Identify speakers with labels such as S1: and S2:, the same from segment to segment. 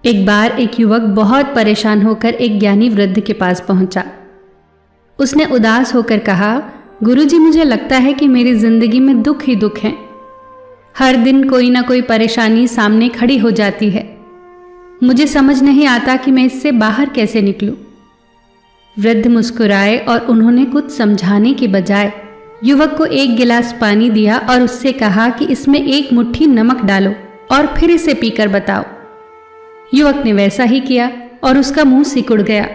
S1: एक बार एक युवक बहुत परेशान होकर एक ज्ञानी वृद्ध के पास पहुंचा। उसने उदास होकर कहा, गुरुजी, मुझे लगता है कि मेरी जिंदगी में दुख ही दुख हैं। हर दिन कोई ना कोई परेशानी सामने खड़ी हो जाती है। मुझे समझ नहीं आता कि मैं इससे बाहर कैसे निकलूं। वृद्ध मुस्कुराए और उन्होंने कुछ समझाने की बजाय युवक को एक गिलास पानी दिया और उससे कहा कि इसमें एक मुट्ठी नमक डालो और फिर इसे पीकर बताओ। युवक ने वैसा ही किया और उसका मुंह सिकुड़ गया।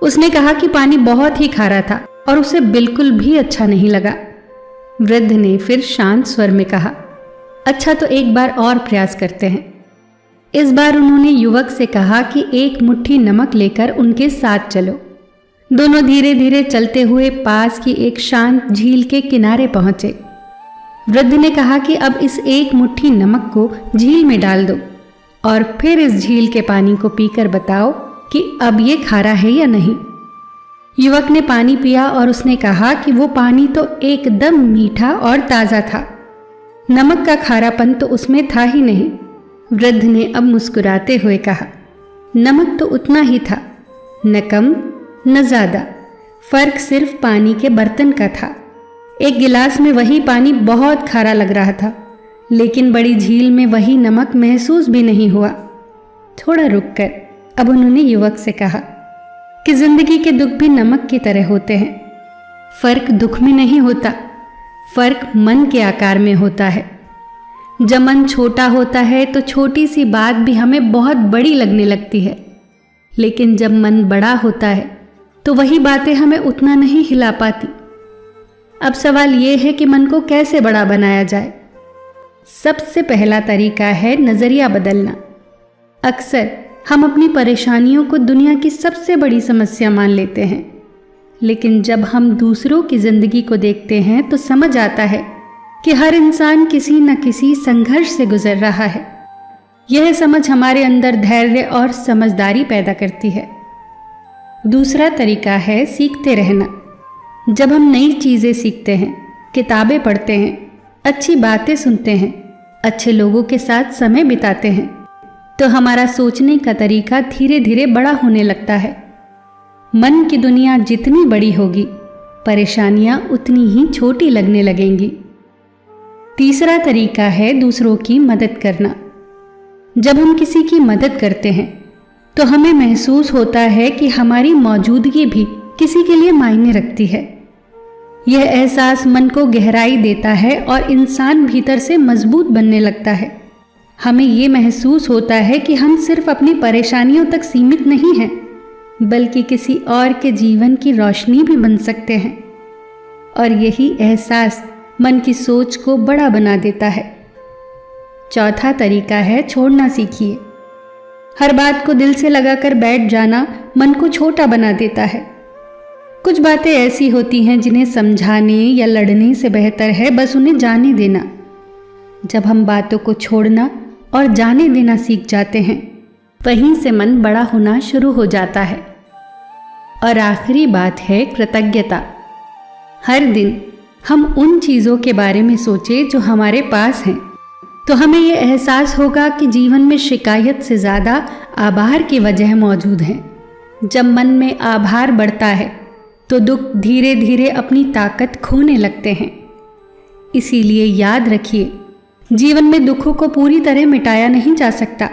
S1: उसने कहा कि पानी बहुत ही खारा था और उसे बिल्कुल भी अच्छा नहीं लगा। वृद्ध ने फिर शांत स्वर में कहा, अच्छा तो एक बार और प्रयास करते हैं। इस बार उन्होंने युवक से कहा कि एक मुट्ठी नमक लेकर उनके साथ चलो। दोनों धीरे धीरे चलते हुए पास की एक शांत झील के किनारे पहुंचे। वृद्ध ने कहा कि अब इस एक मुट्ठी नमक को झील में डाल दो और फिर इस झील के पानी को पीकर बताओ कि अब ये खारा है या नहीं। युवक ने पानी पिया और उसने कहा कि वो पानी तो एकदम मीठा और ताज़ा था। नमक का खारापन तो उसमें था ही नहीं। वृद्ध ने अब मुस्कुराते हुए कहा, नमक तो उतना ही था, न कम न ज़्यादा। फर्क सिर्फ पानी के बर्तन का था। एक गिलास में वही पानी बहुत खारा लग रहा था, लेकिन बड़ी झील में वही नमक महसूस भी नहीं हुआ। थोड़ा रुककर अब उन्होंने युवक से कहा कि जिंदगी के दुख भी नमक की तरह होते हैं। फर्क दुख में नहीं होता, फर्क मन के आकार में होता है। जब मन छोटा होता है तो छोटी सी बात भी हमें बहुत बड़ी लगने लगती है, लेकिन जब मन बड़ा होता है तो वही बातें हमें उतना नहीं हिला पाती। अब सवाल ये है कि मन को कैसे बड़ा बनाया जाए। सबसे पहला तरीका है नजरिया बदलना। अक्सर हम अपनी परेशानियों को दुनिया की सबसे बड़ी समस्या मान लेते हैं, लेकिन जब हम दूसरों की जिंदगी को देखते हैं तो समझ आता है कि हर इंसान किसी न किसी संघर्ष से गुजर रहा है। यह समझ हमारे अंदर धैर्य और समझदारी पैदा करती है। दूसरा तरीका है सीखते रहना। जब हम नई चीज़ें सीखते हैं, किताबें पढ़ते हैं, अच्छी बातें सुनते हैं, अच्छे लोगों के साथ समय बिताते हैं, तो हमारा सोचने का तरीका धीरे धीरे बड़ा होने लगता है। मन की दुनिया जितनी बड़ी होगी, परेशानियां उतनी ही छोटी लगने लगेंगी। तीसरा तरीका है दूसरों की मदद करना। जब हम किसी की मदद करते हैं तो हमें महसूस होता है कि हमारी मौजूदगी भी किसी के लिए मायने रखती है। यह एहसास मन को गहराई देता है और इंसान भीतर से मजबूत बनने लगता है। हमें ये महसूस होता है कि हम सिर्फ अपनी परेशानियों तक सीमित नहीं हैं, बल्कि किसी और के जीवन की रोशनी भी बन सकते हैं। और यही एहसास मन की सोच को बड़ा बना देता है। चौथा तरीका है छोड़ना सीखिए। हर बात को दिल से लगाकर बैठ जाना मन को छोटा बना देता है। कुछ बातें ऐसी होती हैं जिन्हें समझाने या लड़ने से बेहतर है बस उन्हें जाने देना। जब हम बातों को छोड़ना और जाने देना सीख जाते हैं, वहीं से मन बड़ा होना शुरू हो जाता है। और आखिरी बात है कृतज्ञता। हर दिन हम उन चीज़ों के बारे में सोचें जो हमारे पास हैं, तो हमें यह एहसास होगा कि जीवन में शिकायत से ज़्यादा आभार की वजह मौजूद है। जब मन में आभार बढ़ता है तो दुख धीरे धीरे अपनी ताकत खोने लगते हैं। इसीलिए याद रखिए, जीवन में दुखों को पूरी तरह मिटाया नहीं जा सकता,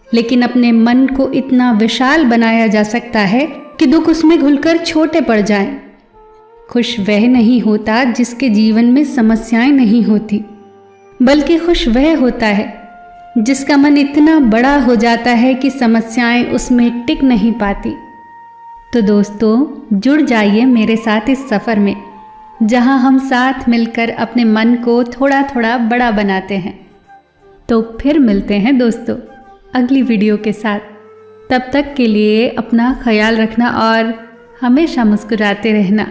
S1: लेकिन अपने मन को इतना विशाल बनाया जा सकता है कि दुख उसमें घुलकर छोटे पड़ जाएं। खुश वह नहीं होता जिसके जीवन में समस्याएं नहीं होती, बल्कि खुश वह होता है जिसका मन इतना बड़ा हो जाता है कि समस्याएं उसमें टिक नहीं पाती। तो दोस्तों, जुड़ जाइए मेरे साथ इस सफ़र में, जहां हम साथ मिलकर अपने मन को थोड़ा थोड़ा बड़ा बनाते हैं। तो फिर मिलते हैं दोस्तों अगली वीडियो के साथ। तब तक के लिए अपना ख्याल रखना और हमेशा मुस्कुराते रहना।